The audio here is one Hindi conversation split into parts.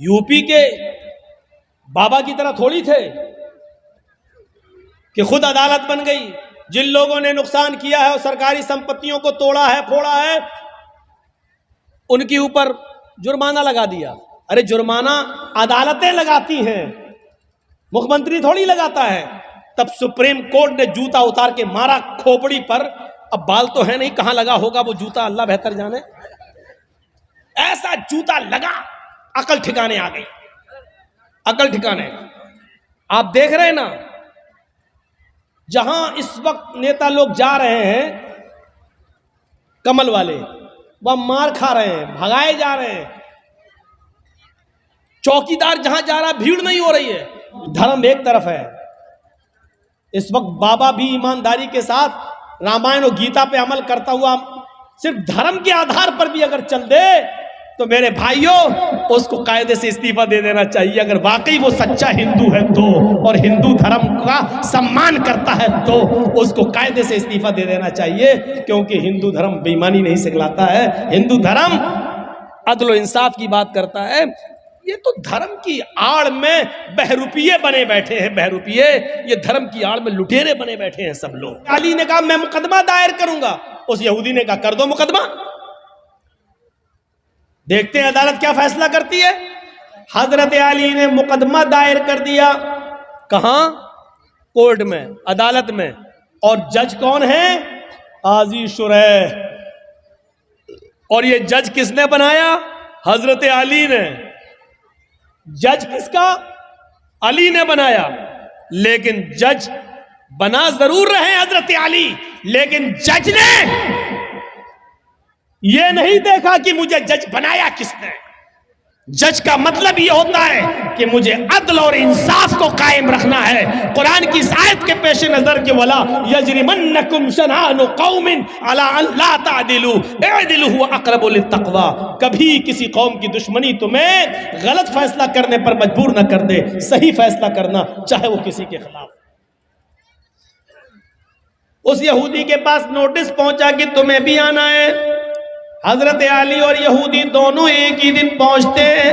यूपी के बाबा की तरह थोड़ी थे कि खुद अदालत बन गई। जिन लोगों ने नुकसान किया है और सरकारी संपत्तियों को तोड़ा है, फोड़ा है, उनके ऊपर जुर्माना लगा दिया। अरे जुर्माना अदालतें लगाती हैं, मुख्यमंत्री थोड़ी लगाता है। तब सुप्रीम कोर्ट ने जूता उतार के मारा खोपड़ी पर। अब बाल तो है नहीं, कहां लगा होगा वो जूता, अल्लाह बेहतर जाने। ऐसा जूता लगा, अकल ठिकाने आ गई, अकल ठिकाने। आप देख रहे हैं ना, जहां इस वक्त नेता लोग जा रहे हैं कमल वाले, वह मार खा रहे हैं, भगाए जा रहे हैं। चौकीदार जहां जा रहा भीड़ नहीं हो रही है, धर्म एक तरफ है। इस वक्त बाबा भी ईमानदारी के साथ रामायण और गीता पे अमल करता हुआ सिर्फ धर्म के आधार पर भी अगर चल दे तो मेरे भाइयों उसको कायदे से इस्तीफा दे देना चाहिए। अगर वाकई वो सच्चा हिंदू है तो, और हिंदू धर्म का सम्मान करता है तो उसको कायदे से इस्तीफा दे देना चाहिए, क्योंकि हिंदू धर्म बेईमानी नहीं सिखलाता है। हिंदू धर्म अदल और इंसाफ की बात करता है। ये तो धर्म की आड़ में बहरूपिये बने बैठे हैं, बहरूपिये। ये धर्म की आड़ में लुटेरे बने बैठे हैं सब लोग। अली ने कहा मैं मुकदमा दायर करूंगा, उस यहूदी ने कहा कर दो मुकदमा, देखते हैं अदालत क्या फैसला करती है। हजरत अली ने मुकदमा दायर कर दिया। कहां? कोर्ट में, अदालत में। और जज कौन है? काजी शुरैह। और ये जज किसने बनाया? हजरत अली ने। जज किसका? अली ने बनाया। लेकिन जज बना जरूर रहे हजरत अली, लेकिन जज ने यह नहीं देखा कि मुझे जज बनाया किसने। जज का मतलब यह होता है कि मुझे अदल और इंसाफ को कायम रखना है। कुरान की आयत के पेश नजर के वला यजरिमन्नकुम शनानु कौमिन अला अल्ला तादिलु इदिलु हुवा अक़रबु लित्तक़वा। कभी किसी कौम की दुश्मनी तुम्हें गलत फैसला करने पर मजबूर न कर दे, सही फैसला करना, चाहे वो किसी के खिलाफ। उस यहूदी के पास नोटिस पहुंचा कि तुम्हें भी आना है। हजरत अली और यहूदी दोनों एक ही दिन पहुंचते हैं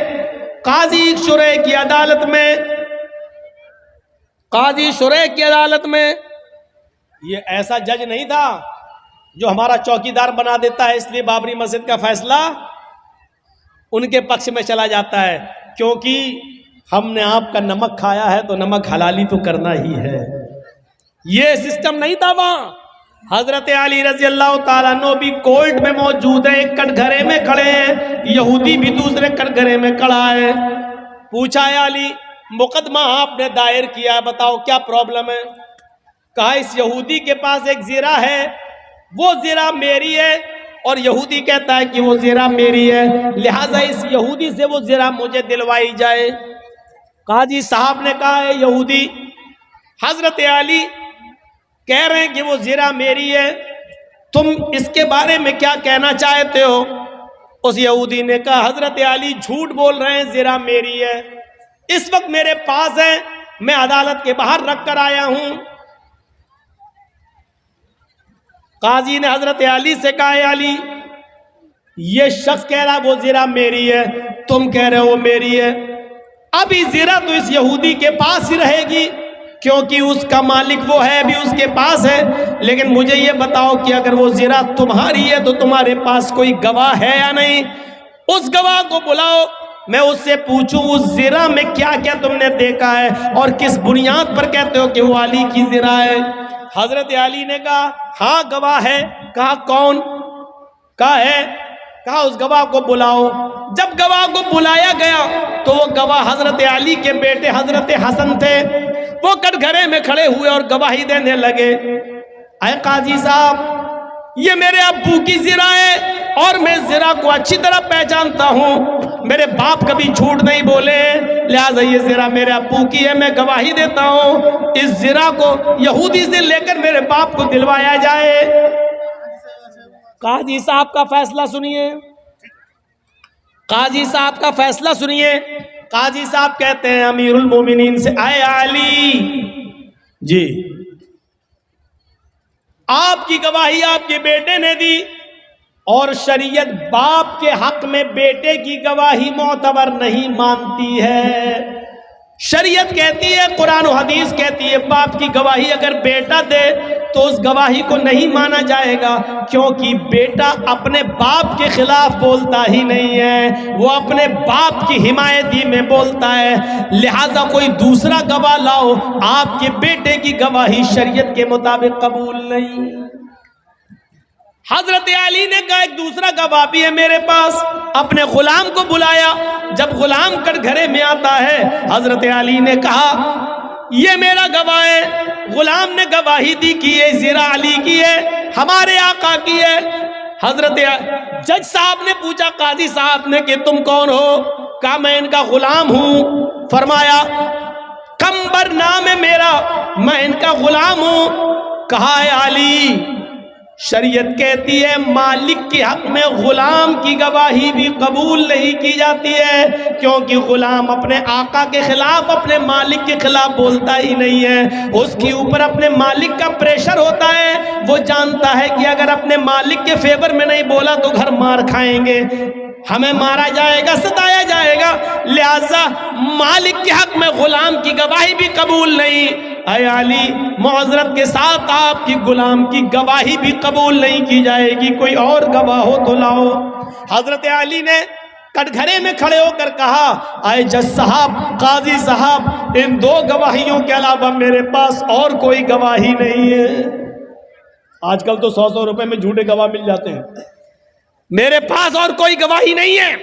काजी शुरैह की अदालत में। काजी शुरैह की अदालत में ये ऐसा जज नहीं था जो हमारा चौकीदार बना देता है, इसलिए बाबरी मस्जिद का फैसला उनके पक्ष में चला जाता है, क्योंकि हमने आपका नमक खाया है तो नमक हलाली तो करना ही है। ये सिस्टम नहीं था वहां। हजरत अली रजी अल्लाह ताला अन्हु भी कोर्ट में मौजूद है, एक कटघरे में खड़े हैं, यहूदी भी दूसरे कटघरे में खड़ा है। पूछा है अली मुकदमा आपने दायर किया, बताओ क्या प्रॉब्लम है? कहा इस यहूदी के पास एक ज़िरा है, वो ज़िरा मेरी है, और यहूदी कहता है कि वो ज़िरा मेरी है, लिहाजा इस यहूदी से वो ज़िरा मुझे दिलवाई जाए। काजी साहब ने कहा है यहूदी, हजरत अली कह रहे हैं कि वो ज़िरा मेरी है, तुम इसके बारे में क्या कहना चाहते हो? उस यहूदी ने कहा हजरत अली झूठ बोल रहे हैं, ज़िरा मेरी है, इस वक्त मेरे पास है, मैं अदालत के बाहर रख कर आया हूं। काजी ने हजरत अली से कहा अली ये शख्स कह रहा वो ज़िरा मेरी है, तुम कह रहे हो वो मेरी है। अभी ज़िरा तो इस यहूदी के पास ही रहेगी, क्योंकि उसका मालिक वो है, भी उसके पास है। लेकिन मुझे ये बताओ कि अगर वो ज़िरा तुम्हारी है तो तुम्हारे पास कोई गवाह है या नहीं? उस गवाह को बुलाओ, मैं उससे पूछूं उस ज़िरा में क्या क्या तुमने देखा है और किस बुनियाद पर कहते हो कि वो अली की ज़िरा है। हजरत अली ने कहा हाँ गवाह है। कहा कौन? कहा है। कहा उस गवाह को बुलाओ। जब गवाह को बुलाया गया तो वो गवाह हजरत अली के बेटे हजरत हसन थे। वो कटघरे में खड़े हुए और गवाही देने लगे, अरे काजी साहब ये मेरे अब्बू की ज़िरा है और मैं ज़िरा को अच्छी तरह पहचानता हूँ, मेरे बाप कभी झूठ नहीं बोले, लिहाजा ये ज़िरा मेरे अब्बू की है, मैं गवाही देता हूँ इस ज़िरा को यहूदी से लेकर मेरे बाप को दिलवाया जाए। काजी साहब का फैसला सुनिए, काजी साहब का फैसला सुनिए। काजी साहब कहते हैं अमीरुल मोमिनीन से, आए अली जी आपकी गवाही आपके बेटे ने दी, और शरीयत बाप के हक में बेटे की गवाही मोतबर नहीं मानती है। शरीयत कहती है, कुरान और हदीस कहती है, बाप की गवाही अगर बेटा दे तो उस गवाही को नहीं माना जाएगा, क्योंकि बेटा अपने बाप के खिलाफ बोलता ही नहीं है, वो अपने बाप की हिमायती में बोलता है। लिहाजा कोई दूसरा गवाह लाओ, आपके बेटे की गवाही शरीयत के मुताबिक कबूल नहीं। हजरत अली ने कहा एक दूसरा गवाह भी है मेरे पास। अपने गुलाम को बुलाया। जब गुलाम कटघरे में आता है, हजरत अली ने कहा ये मेरा गवाह है। गुलाम ने गवाही दी कि ये ज़िरा अली की है, हमारे आका की है। हजरत जज साहब ने पूछा काजी साहब ने कि तुम कौन हो? कहा मैं इनका गुलाम हूं। फरमाया कंबर नाम है मेरा, मैं इनका गुलाम हूं। कहा है अली, शरीयत कहती है मालिक के हक में गुलाम की गवाही भी कबूल नहीं की जाती है, क्योंकि गुलाम अपने आका के खिलाफ, अपने मालिक के खिलाफ बोलता ही नहीं है। उसके ऊपर अपने मालिक का प्रेशर होता है। वो जानता है कि अगर अपने मालिक के फेवर में नहीं बोला तो घर मार खाएंगे, हमें मारा जाएगा, सताया जाएगा। लिहाजा मालिक के हक में गुलाम की गवाही भी कबूल नहीं। ऐ अली, मुअज़्ज़रत के साथ आपकी गुलाम की गवाही भी कबूल नहीं की जाएगी। कोई और गवाह हो तो लाओ। हजरत अली ने कटघरे में खड़े होकर कहा, आए जज साहब, काजी साहब, इन दो गवाहियों के अलावा मेरे पास और कोई गवाही नहीं है। आजकल तो 100-100 रुपए में झूठे गवाह मिल जाते हैं। मेरे पास और कोई गवाही नहीं है।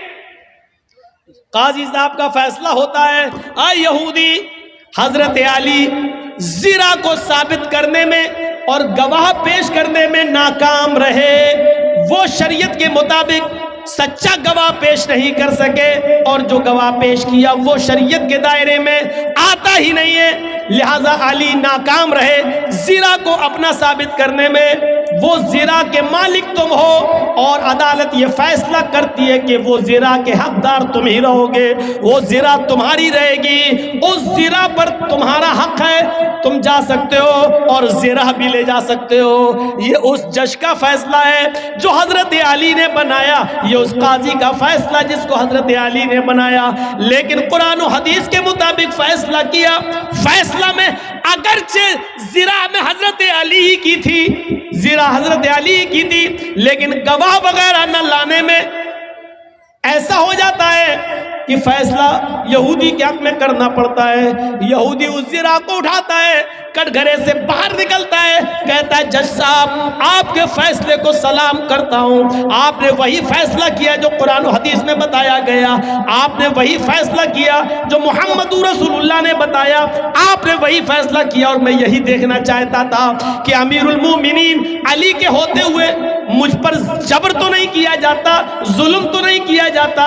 काजी साहब का फैसला होता है, आए यहूदी, हजरत अली ज़िरा को साबित करने में और गवाह पेश करने में नाकाम रहे। वो शरीयत के मुताबिक सच्चा गवाह पेश नहीं कर सके, और जो गवाह पेश किया वो शरीयत के दायरे में आता ही नहीं है। लिहाजा अली नाकाम रहे ज़िरा को अपना साबित करने में। वो ज़िरा के मालिक तुम हो, और अदालत ये फैसला करती है कि वो ज़िरा के हकदार तुम ही रहोगे, वो ज़िरा तुम्हारी रहेगी, उस ज़िरा पर तुम्हारा हक है, तुम जा सकते हो और ज़िरा भी ले जा सकते हो। ये उस जज का फैसला है जो हजरत अली ने बनाया, ये उस काजी का फैसला जिसको हजरत अली ने बनाया। लेकिन कुरान और हदीस के मुताबिक फैसला किया। फैसला में अगरचे ज़िरा में हजरत अली ही की थी, ज़िरा हजरत अली की थी, लेकिन गवाह वगैरह न लाने में ऐसा हो जाता है कि फैसला यहूदी के हक में करना पड़ता है। यहूदी उस ज़िरा को उठाता है, कटघरे से बाहर निकलता है, कहता है जज साहब, आपके फैसले को सलाम करता हूं। आपने वही फैसला किया जो कुरान और हदीस में बताया गया, आपने वही फैसला किया जो मोहम्मद रसूलुल्लाह ने बताया, आपने वही फैसला किया। और मैं यही देखना चाहता था कि अमीरुल मोमिनीन अली के होते हुए मुझ पर जबर तो नहीं किया जाता, जुल्म तो नहीं किया जाता।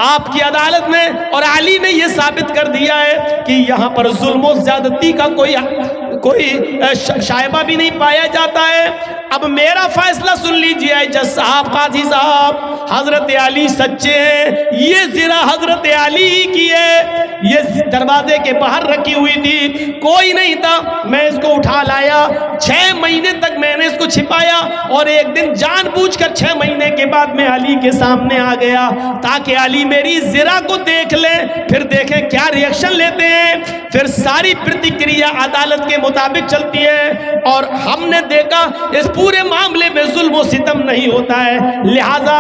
आपकी अदालत ने और अली ने यह साबित कर दिया है कि यहाँ पर जुल्म और ज्यादती का कोई शायबा भी नहीं पाया जाता है। अब मेरा फैसला सुन लीजिए जज साहब, काजी साहब, हजरत अली सच्चे हैं, ये ज़िरा हजरत अली ही की है, ये दरवाजे के बाहर रखी हुई थी, कोई नहीं था, मैं इसको उठा लाया। 6 महीने तक मैंने इसको छिपाया, और एक दिन जानबूझकर 6 महीने के बाद मैं अली के सामने आ गया ताकि अली मेरी ज़िरा को देख ले, फिर देखें क्या रिएक्शन लेते हैं। फिर सारी प्रतिक्रिया अदालत के मुताबिक चलती है, और हमने देखा इस पूरे मामले में जुल्म सितम नहीं होता है। लिहाजा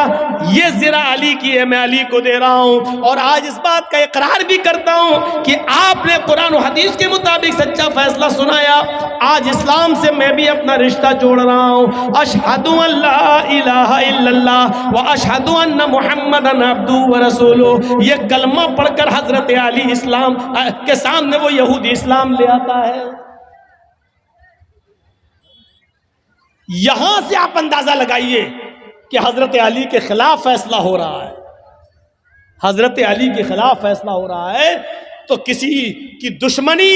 ये ज़िरा अली की है, मैं अली को दे रहा हूं। और आज इस बात का इकरार भी करता हूं कि आपने कुरान और हदीस के मुताबिक सच्चा फैसला सुनाया। आज इस्लाम से मैं भी अपना रिश्ता जोड़ रहा हूं। अशहदु अल्ला इलाहा इल्लल्लाह व अशहदु अन्ना मुहम्मदन अब्दुहु व रसूलुहु, ये कलमा पढ़कर हजरत अली इस्लाम के सामने वो यहूदी इस्लाम ले आता है। यहां से आप अंदाजा लगाइए कि हजरत अली के खिलाफ फैसला हो रहा है। हजरत अली के खिलाफ फैसला हो रहा है तो किसी की दुश्मनी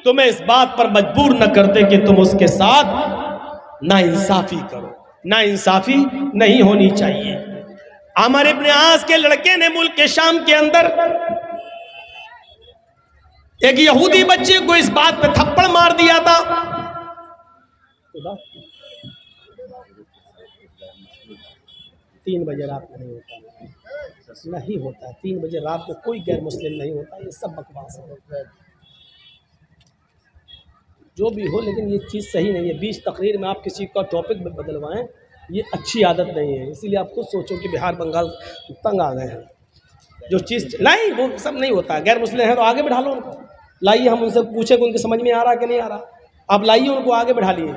तुम्हें इस बात पर मजबूर न कर दे कि तुम उसके साथ नाइंसाफी करो। नाइंसाफी नहीं होनी चाहिए। अमर इब्न आस के लड़के ने मुल्क के शाम के अंदर एक यहूदी बच्चे को इस बात पे थप्पड़ मार दिया था। 3 बजे रात में नहीं होता, नहीं होता है। 3 बजे रात में कोई गैर मुस्लिम नहीं होता, ये सब बकवास है। जो भी हो, लेकिन ये चीज़ सही नहीं है। 20 तकरीर में आप किसी का टॉपिक में बदलवाएं, ये अच्छी आदत नहीं है। इसीलिए आप खुद सोचो कि बिहार बंगाल तंग आ गए हैं। जो चीज़ नहीं, वो सब नहीं होता है। गैर मुस्लिम है तो आगे बिठा लो उनको, लाइए, हम उनसे पूछे कि उनकी समझ में आ रहा कि नहीं आ रहा, आप लाइए उनको आगे बिठा लिए।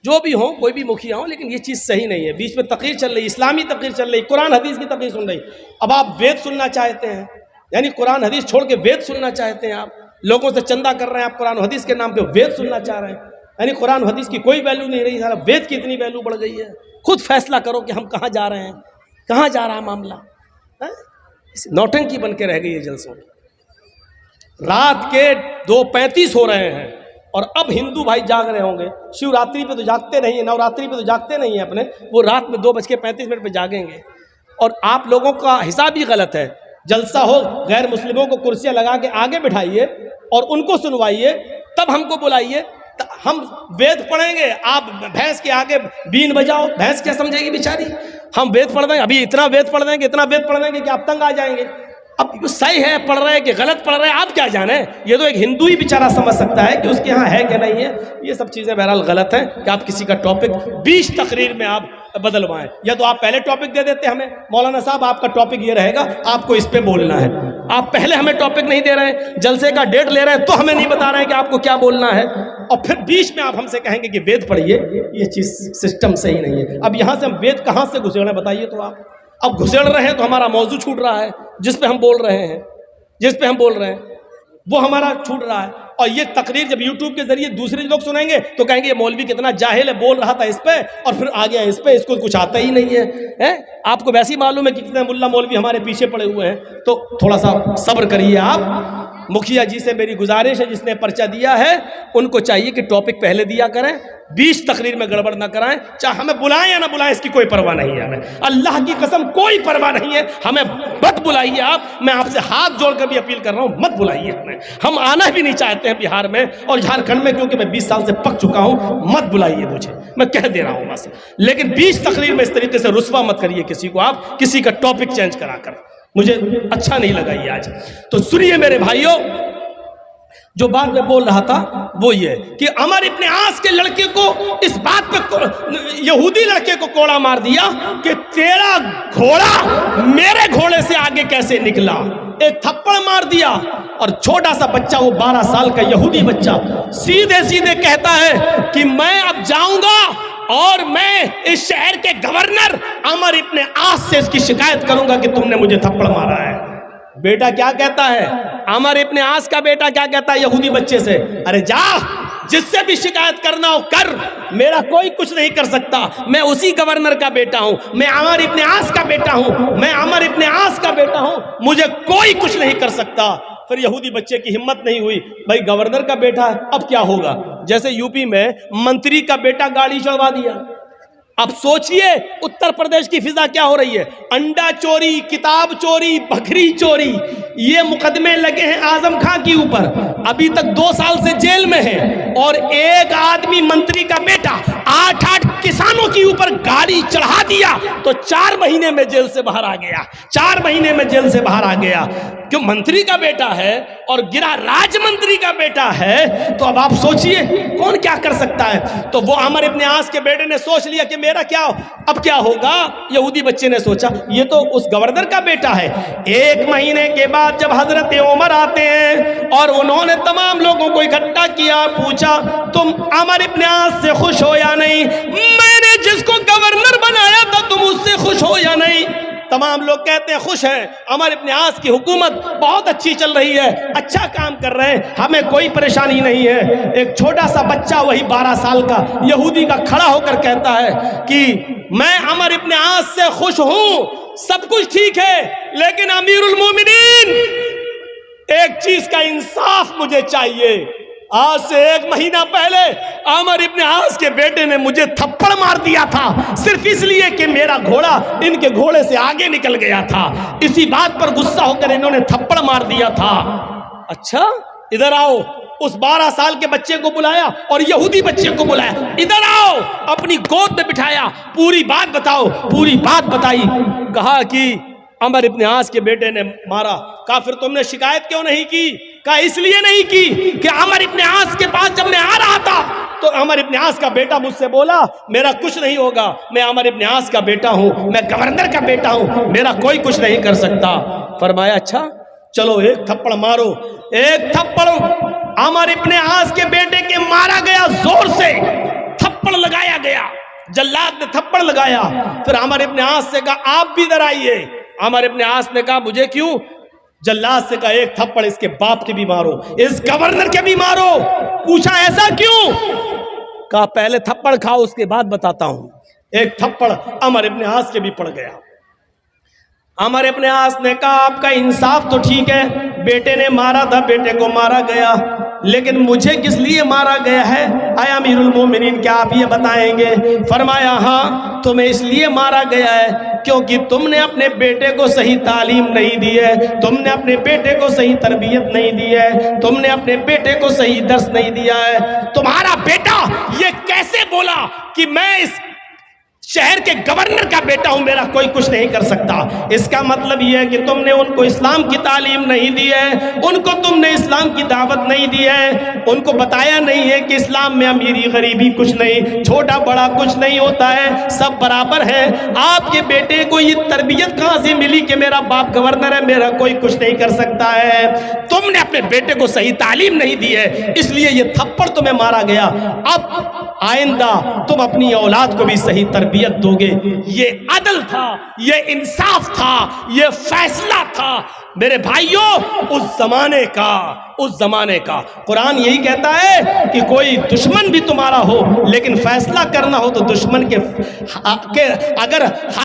जो भी हो, कोई भी मुखिया हो, लेकिन ये चीज़ सही नहीं है। बीच में तकरीर चल रही, इस्लामी तकरीर चल रही, कुरान हदीस की तकरीर सुन रही। अब आप वेद सुनना चाहते हैं, यानी कुरान हदीस छोड़ के वेद सुनना चाहते हैं। आप लोगों से चंदा कर रहे हैं, आप कुरान हदीस के नाम पे वेद सुनना चाह रहे हैं, यानी कुरान हदीस की कोई वैल्यू नहीं रही, सारा वेद की इतनी वैल्यू बढ़ गई है। खुद फैसला करो कि हम कहाँ जा रहे हैं, कहाँ जा रहा मामला है। नौटंकी बन के रह गई है जलसों की। रात के 2:35 हो रहे हैं और अब हिंदू भाई जाग रहे होंगे। शिवरात्रि पे तो जागते नहीं है, नवरात्रि पे तो जागते नहीं है अपने, वो रात में 2:35 पे जागेंगे। और आप लोगों का हिसाब ही गलत है। जलसा हो, गैर मुस्लिमों को कुर्सियां लगा के आगे बिठाइए और उनको सुनवाइए, तब हमको बुलाइए, हम वेद पढ़ेंगे। आप भैंस के आगे बीन बजाओ, भैंस क्या समझेगी बेचारी। हम वेद पढ़ देंगे, अभी इतना वेद पढ़ देंगे, इतना वेद पढ़ देंगे कि आप तंग आ जाएंगे। अब सही है पढ़ रहे हैं कि गलत पढ़ रहे हैं, आप क्या जाने। ये तो एक हिंदू ही बेचारा समझ सकता है कि उसके यहाँ है कि नहीं है। ये सब चीज़ें बहरहाल गलत हैं कि आप किसी का टॉपिक 20 तकरीर में आप बदलवाएं। या तो आप पहले टॉपिक दे देते हमें, मौलाना साहब आपका टॉपिक ये रहेगा, आपको इस पे बोलना है। आप पहले हमें टॉपिक नहीं दे रहे हैं, जलसे का डेट ले रहे हैं, तो हमें नहीं बता रहे हैं कि आपको क्या बोलना है, और फिर बीच में आप हमसे कहेंगे कि वेद पढ़िए। ये चीज़ सिस्टम सही नहीं है। अब यहाँ से हम वेद कहाँ से घुसेड़ बताइए तो आप। अब घुसेड़ रहे हैं तो हमारा मौजू छूट रहा है, जिस पे हम बोल रहे हैं, वो हमारा छूट रहा है। और ये तकरीर जब यूट्यूब के जरिए दूसरे लोग सुनेंगे तो कहेंगे ये मौलवी कितना जाहिल है, बोल रहा था इस पे और फिर आ गया इस पे, इसको कुछ आता ही नहीं है। आपको वैसे ही मालूम है कि कितने मुल्ला मौलवी हमारे पीछे पड़े हुए हैं। तो थोड़ा सा सब्र करिए आप। मुखिया जी से मेरी गुजारिश है, जिसने पर्चा दिया है उनको चाहिए कि टॉपिक पहले दिया करें, 20 तकरीर में गड़बड़ ना कराएं। चाहे हमें बुलाएं या ना बुलाएं, इसकी कोई परवाह नहीं है हमें, अल्लाह की कसम कोई परवाह नहीं है। हमें मत बुलाइए आप, मैं आपसे हाथ जोड़कर भी अपील कर रहा हूं, मत बुलाइए हमें। हम आना भी नहीं चाहते हैं बिहार में और झारखंड में, क्योंकि मैं 20 साल से पक चुका हूं। मत बुलाइए मुझे, मैं कह दे रहा हूं बस। लेकिन 20 तकरीर में इस तरीके से रुस्वा मत करिए किसी को आप, किसी का टॉपिक चेंज कराकर। मुझे अच्छा नहीं लगा ये आज। तो सुनिए मेरे भाइयों, जो बात मैं बोल रहा था वो ये कि अमर इब्ने आस के लड़के को इस बात पे यहूदी लड़के को कोड़ा मार दिया कि तेरा घोड़ा मेरे घोड़े से आगे कैसे निकला। एक थप्पड़ मार दिया और छोटा सा बच्चा, वो 12 साल का यहूदी बच्चा, सीधे सीधे कहता है कि मैं अब जाऊंगा और मैं इस शहर के गवर्नर अमर इब्ने आस से इसकी शिकायत करूंगा कि तुमने मुझे थप्पड़ मारा है। बेटा क्या कहता है, अमर इब्ने आस का बेटा क्या कहता है यहूदी बच्चे से, अरे जा, जिससे भी शिकायत करना हो कर, मेरा कोई कुछ नहीं कर सकता, मैं उसी गवर्नर का बेटा हूं, मैं अमर इब्ने आस का बेटा हूं, मैं अमर इब्ने आस का बेटा हूं, मुझे कोई कुछ नहीं कर सकता। फिर यहूदी बच्चे की हिम्मत नहीं हुई, भाई गवर्नर का बेटा है, अब क्या होगा। जैसे यूपी में मंत्री का बेटा गाड़ी चढ़वा दिया। अब सोचिए उत्तर प्रदेश की फिजा क्या हो रही है। अंडा चोरी, किताब चोरी, बकरी चोरी, ये मुकदमे लगे हैं आजम खां के ऊपर। अभी तक 2 साल से जेल में है और एक आदमी मंत्री का बेटा 8 किसानों के ऊपर गाड़ी चढ़ा दिया तो 4 महीने में जेल से बाहर आ गया। 4 महीने में जेल से बाहर आ गया। क्यों? मंत्री का बेटा है और गिरा राज्य मंत्री का बेटा है। तो अब आप सोचिए कौन क्या कर सकता है। तो वो अमर इब्ने आस के बेटे ने सोच लिया कि मेरा क्या, अब क्या होगा। यहूदी बच्चे ने सोचा ये तो उस गवर्नर का बेटा है। 1 महीने के बाद जब हजरत उमर आते हैं और उन्होंने तमाम लोगों को इकट्ठा किया, पूछा तुम अमर इब्ने आस से खुश हो या नहीं, मैंने जिसको गवर्नर बनाया था तुम उससे खुश हो या नहीं। तमाम लोग कहते हैं खुश हैं, अमर इब्ने आस की हुकूमत बहुत अच्छी चल रही है, अच्छा काम कर रहे हैं, हमें कोई परेशानी नहीं है। एक छोटा सा बच्चा, वही 12 साल का यहूदी का, खड़ा होकर कहता है कि मैं अमर इब्ने आस से खुश हूं, सब कुछ ठीक है, लेकिन अमीरुल मोमिनीन एक चीज का इंसाफ मुझे चाहिए। आज से 1 महीना पहले अमर इब्ने आस के बेटे ने मुझे थप्पड़ मार दिया था, सिर्फ इसलिए कि मेरा घोड़ा इनके घोड़े से आगे निकल गया था। इसी बात पर गुस्सा होकर इन्होंने थप्पड़ मार दिया था। अच्छा इधर आओ, उस 12 साल के बच्चे को बुलाया और यहूदी बच्चे को बुलाया, इधर आओ, अपनी गोद में बिठाया, पूरी बात बताओ। पूरी बात बताई। कहा कि अमर इब्न आस के बेटे ने मारा। कहा फिर तुमने शिकायत क्यों नहीं की? कहा इसलिए नहीं की कि अमर इब्न आस के पास जब मैं आ रहा था तो अमर इब्न आस का बेटा मुझसे बोला मेरा कुछ नहीं होगा, मैं अमर इब्न आस का बेटा हूं, मैं गवर्नर का बेटा हूं, मेरा कोई कुछ नहीं कर सकता। फरमाया अच्छा चलो एक थप्पड़ मारो। एक थप्पड़ अमर इब्न आस के बेटे के मारा गया, जोर से थप्पड़ लगाया गया, जल्लाद ने थप्पड़ लगाया। फिर अमर इब्न आस से कहा आप भी इधर आइए। अमर इब्न आस ने कहा मुझे क्यों? जल्लाद से कहा एक थप्पड़ इसके बाप के भी मारो, इस गवर्नर के भी मारो। पूछा ऐसा क्यों? कहा पहले थप्पड़ खाओ उसके बाद बताता हूं। एक थप्पड़ अमर इब्न आस के भी पड़ गया। अमर इब्न आस ने कहा आपका इंसाफ तो ठीक है, बेटे ने मारा था, बेटे को मारा गया, लेकिन मुझे किस लिए मारा गया है? आय अमीरुल मोमिनीन क्या आप ये बताएंगे? फरमाया हाँ तुम्हें इसलिए मारा गया है क्योंकि तुमने अपने बेटे को सही तालीम नहीं दी है, तुमने अपने बेटे को सही तरबियत नहीं दी है, तुमने अपने बेटे को सही दर्स नहीं दिया है। तुम्हारा बेटा ये कैसे बोला कि मैं इस शहर के गवर्नर का बेटा हूं, मेरा कोई कुछ नहीं कर सकता? इसका मतलब यह है कि तुमने उनको इस्लाम की तालीम नहीं दी है, उनको तुमने इस्लाम की दावत नहीं दी है, उनको बताया नहीं है कि इस्लाम में अमीरी गरीबी कुछ नहीं, छोटा बड़ा कुछ नहीं होता है, सब बराबर है। आपके बेटे को ये तरबियत कहां से मिली कि मेरा बाप गवर्नर है, मेरा कोई कुछ नहीं कर सकता है? तुमने अपने बेटे को सही तालीम नहीं दी है, इसलिए ये थप्पड़ तुम्हें मारा गया। अब आइंदा तुम अपनी औलाद को भी सही तरबियत दोगे। ये अदल था, ये इंसाफ था, ये फैसला था मेरे भाइयों उस जमाने का। कुरान यही कहता है कि कोई दुश्मन भी तुम्हारा हो लेकिन फैसला करना हो तो दुश्मन के अगर